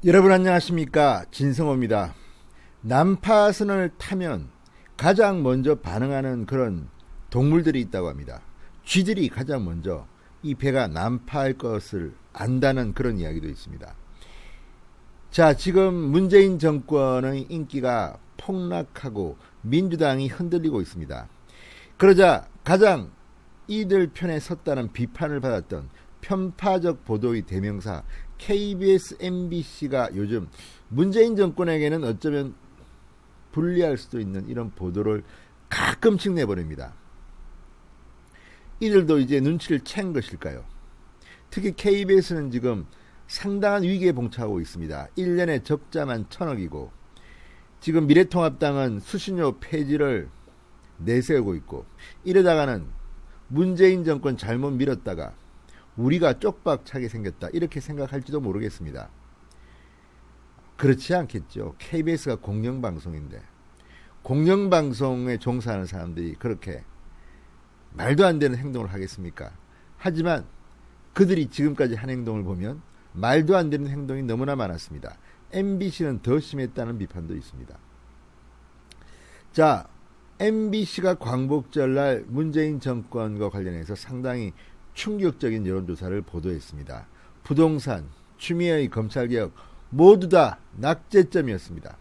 여러분 안녕하십니까, 진성호입니다. 난파선을 타면 가장 먼저 반응하는 그런 동물들이 있다고 합니다. 쥐들이 가장 먼저 이 배가 난파할 것을 안다는 그런 이야기도 있습니다. 자, 지금 문재인 정권의 인기가 폭락하고 민주당이 흔들리고 있습니다. 그러자 가장 이들 편에 섰다는 비판을 받았던 편파적 보도의 대명사 KBS, MBC가 요즘 문재인 정권에게는 어쩌면 불리할 수도 있는 이런 보도를 가끔씩 내버립니다. 이들도 이제 눈치를 챈 것일까요? 특히 KBS는 지금 상당한 위기에 봉착하고 있습니다. 1년에 적자만 1,000억이고 지금 미래통합당은 수신료 폐지를 내세우고 있고, 이러다가는 문재인 정권 잘못 밀었다가 우리가 쪽박차게 생겼다 이렇게 생각할지도 모르겠습니다. 그렇지 않겠죠. KBS가 공영방송인데 공영방송에 종사하는 사람들이 그렇게 말도 안 되는 행동을 하겠습니까? 하지만 그들이 지금까지 한 행동을 보면 말도 안 되는 행동이 너무나 많았습니다. MBC는 더 심했다는 비판도 있습니다. 자, MBC가 광복절날 문재인 정권과 관련해서 상당히 충격적인 여론조사를 보도했습니다. 부동산, 추미애의 검찰개혁 모두 다 낙제점이었습니다.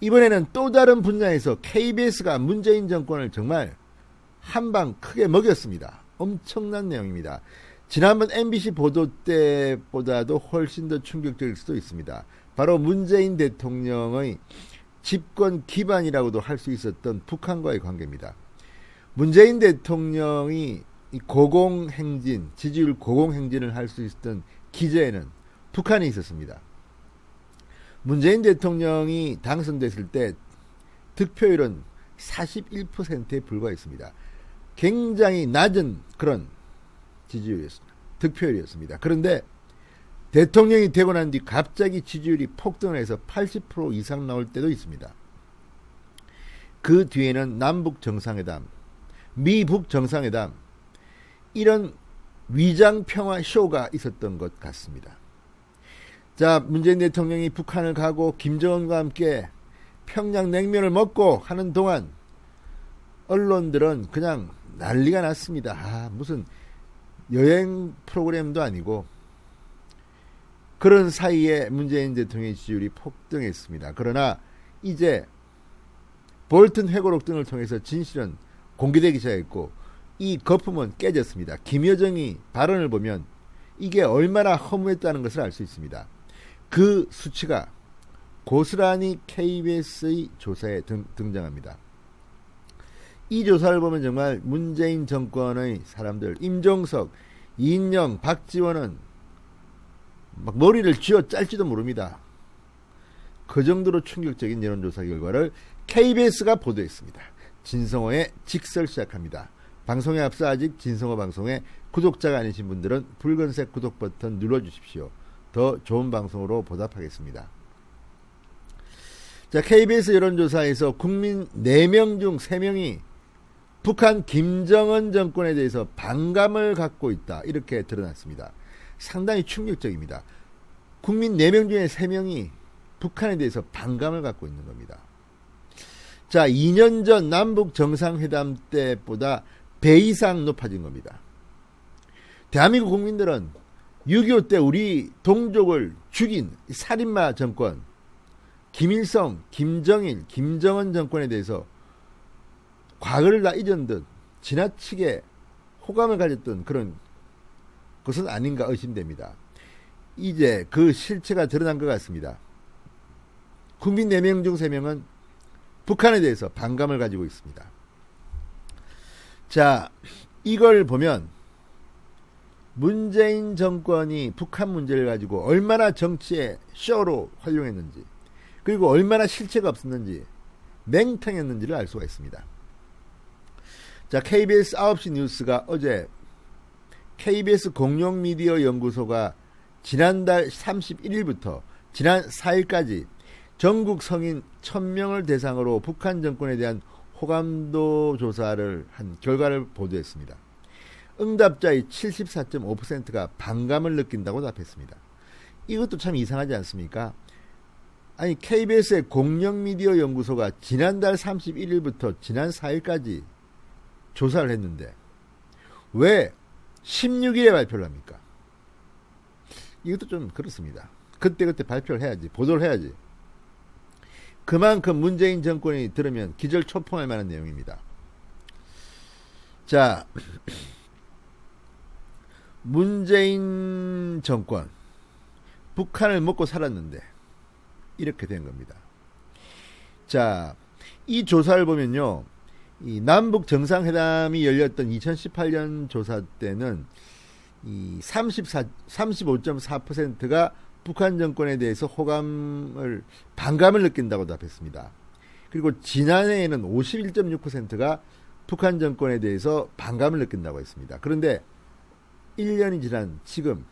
이번에는 또 다른 분야에서 KBS가 문재인 정권을 정말 한방 크게 먹였습니다. 엄청난 내용입니다. 지난번 MBC 보도 때보다도 훨씬 더 충격적일 수도 있습니다. 바로 문재인 대통령의 집권 기반이라고도 할 수 있었던 북한과의 관계입니다. 문재인 대통령이 이 고공행진, 지지율 고공행진을 할 수 있었던 기저에는 북한이 있었습니다. 문재인 대통령이 당선됐을 때 득표율은 41%에 불과했습니다. 굉장히 낮은 그런 지지율이었습니다. 득표율이었습니다. 그런데 대통령이 되고 난 뒤 갑자기 지지율이 폭등을 해서 80% 이상 나올 때도 있습니다. 그 뒤에는 남북 정상회담, 미북 정상회담, 이런 위장 평화 쇼가 있었던 것 같습니다. 자, 문재인 대통령이 북한을 가고 김정은과 함께 평양 냉면을 먹고 하는 동안 언론들은 그냥 난리가 났습니다. 무슨 여행 프로그램도 아니고, 그런 사이에 문재인 대통령의 지지율이 폭등했습니다. 그러나 이제 볼튼 회고록 등을 통해서 진실은 공개되기 시작했고, 이 거품은 깨졌습니다. 김여정이 발언을 보면 이게 얼마나 허무했다는 것을 알 수 있습니다. 그 수치가 고스란히 KBS의 조사에 등장합니다. 이 조사를 보면 정말 문재인 정권의 사람들, 임종석, 이인영, 박지원은 막 머리를 쥐어 짤지도 모릅니다. 그 정도로 충격적인 여론조사 결과를 KBS가 보도했습니다. 진성호의 직설 시작합니다. 방송에 앞서 아직 진성호 방송에 구독자가 아니신 분들은 붉은색 구독 버튼 눌러주십시오. 더 좋은 방송으로 보답하겠습니다. 자, KBS 여론조사에서 국민 4명 중 3명이 북한 김정은 정권에 대해서 반감을 갖고 있다, 이렇게 드러났습니다. 상당히 충격적입니다. 국민 4명 중에 3명이 북한에 대해서 반감을 갖고 있는 겁니다. 자, 2년 전 남북 정상회담 때보다 배 이상 높아진 겁니다. 대한민국 국민들은 6.25 때 우리 동족을 죽인 살인마 정권, 김일성, 김정일, 김정은 정권에 대해서 과거를 다 잊은 듯 지나치게 호감을 가졌던 그런 것은 아닌가 의심됩니다. 이제 그 실체가 드러난 것 같습니다. 국민 4명 중 3명은 북한에 대해서 반감을 가지고 있습니다. 자, 이걸 보면 문재인 정권이 북한 문제를 가지고 얼마나 정치의 쇼로 활용했는지, 그리고 얼마나 실체가 없었는지, 맹탕했는지를 알 수가 있습니다. 자, KBS 9시 뉴스가 어제 KBS 공룡미디어 연구소가 지난달 31일부터 지난 4일까지 전국 성인 1000명을 대상으로 북한 정권에 대한 호감도 조사를 한 결과를 보도했습니다. 응답자의 74.5%가 반감을 느낀다고 답했습니다. 이것도 참 이상하지 않습니까? 아니 KBS의 공영미디어 연구소가 지난달 31일부터 지난 4일까지 조사를 했는데 왜 16일에 발표를 합니까? 이것도 좀 그렇습니다. 그때그때 발표를 해야지, 보도를 해야지. 그만큼 문재인 정권이 들으면 기절초풍할 만한 내용입니다. 자, 문재인 정권 북한을 먹고 살았는데 이렇게 된 겁니다. 자, 이 조사를 보면요, 이 남북 정상회담이 열렸던 2018년 조사 때는 이 35.4%가 북한 정권에 대해서 반감을 느낀다고 답했습니다. 그리고 지난해에는 51.6%가 북한 정권에 대해서 반감을 느낀다고 했습니다. 그런데 1년이 지난 지금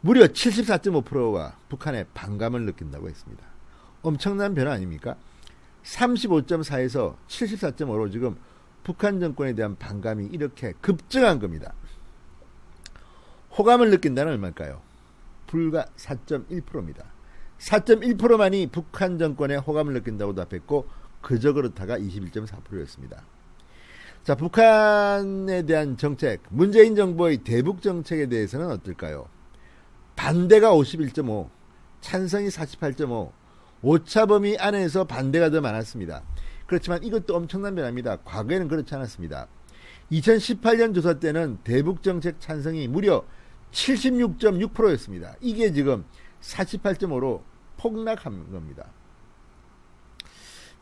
무려 74.5%가 북한에 반감을 느낀다고 했습니다. 엄청난 변화 아닙니까? 35.4에서 74.5로 지금 북한 정권에 대한 반감이 이렇게 급증한 겁니다. 호감을 느낀다는 얼마일까요? 불과 4.1%입니다. 4.1%만이 북한 정권에 호감을 느낀다고 답했고 그저 그렇다가 21.4%였습니다. 자, 북한에 대한 정책, 문재인 정부의 대북 정책에 대해서는 어떨까요? 반대가 51.5, 찬성이 48.5, 오차범위 안에서 반대가 더 많았습니다. 그렇지만 이것도 엄청난 변화입니다. 과거에는 그렇지 않았습니다. 2018년 조사 때는 대북 정책 찬성이 무려 76.6%였습니다. 이게 지금 48.5로 폭락한 겁니다.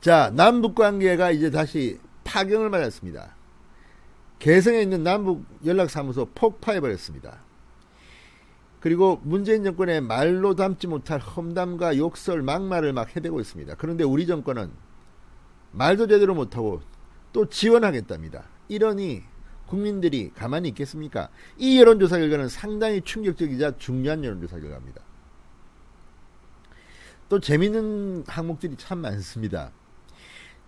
자, 남북 관계가 이제 다시 파경을 맞았습니다. 개성에 있는 남북 연락사무소 폭파해버렸습니다. 그리고 문재인 정권의 말로 담지 못할 험담과 욕설, 막말을 막 해대고 있습니다. 그런데 우리 정권은 말도 제대로 못하고 또 지원하겠답니다. 이러니 국민들이 가만히 있겠습니까? 이 여론조사 결과는 상당히 충격적이자 중요한 여론조사 결과입니다. 또 재미있는 항목들이 참 많습니다.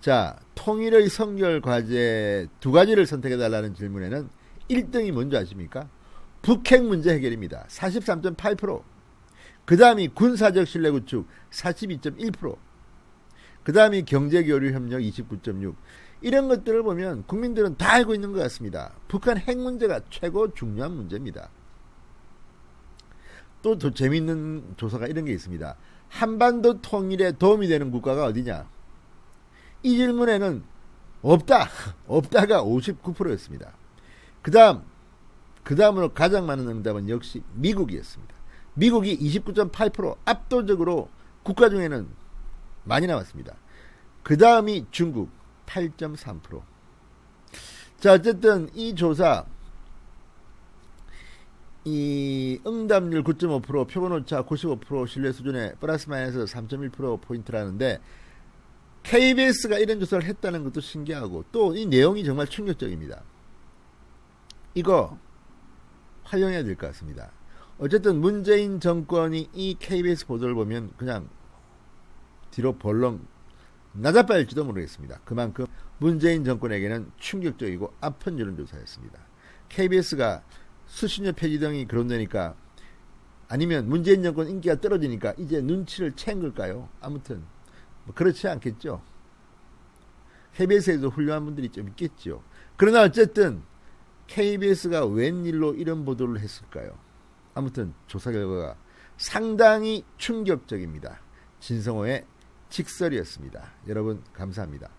자, 통일의 성결 과제 두 가지를 선택해달라는 질문에는 1등이 뭔지 아십니까? 북핵 문제 해결입니다. 43.8%. 그 다음이 군사적 신뢰 구축 42.1%. 그 다음이 경제교류 협력 29.6%. 이런 것들을 보면 국민들은 다 알고 있는 것 같습니다. 북한 핵 문제가 최고 중요한 문제입니다. 또 더 재미있는 조사가 이런 게 있습니다. 한반도 통일에 도움이 되는 국가가 어디냐? 이 질문에는 없다가 59%였습니다. 그 다음으로 가장 많은 응답은 역시 미국이었습니다. 미국이 29.8%, 압도적으로 국가 중에는 많이 나왔습니다. 그 다음이 중국 8.3%. 자, 어쨌든 이 조사, 이 응답률 9.5%, 표본오차 95% 신뢰 수준에 플러스 마이너스 3.1% 포인트라는데 KBS가 이런 조사를 했다는 것도 신기하고 또 이 내용이 정말 충격적입니다. 이거 활용해야 될 것 같습니다. 어쨌든 문재인 정권이 이 KBS 보도를 보면 그냥 뒤로 벌렁 나자빠질지도 모르겠습니다. 그만큼 문재인 정권에게는 충격적이고 아픈 여론조사였습니다. KBS가 수신료 폐지 등이 거론되니까 아니면 문재인 정권 인기가 떨어지니까 이제 눈치를 챈 걸까요? 아무튼 뭐 그렇지 않겠죠. KBS에도 훌륭한 분들이 좀 있겠죠. 그러나 어쨌든 KBS가 웬일로 이런 보도를 했을까요? 아무튼 조사 결과가 상당히 충격적입니다. 진성호의 직설이었습니다. 여러분 감사합니다.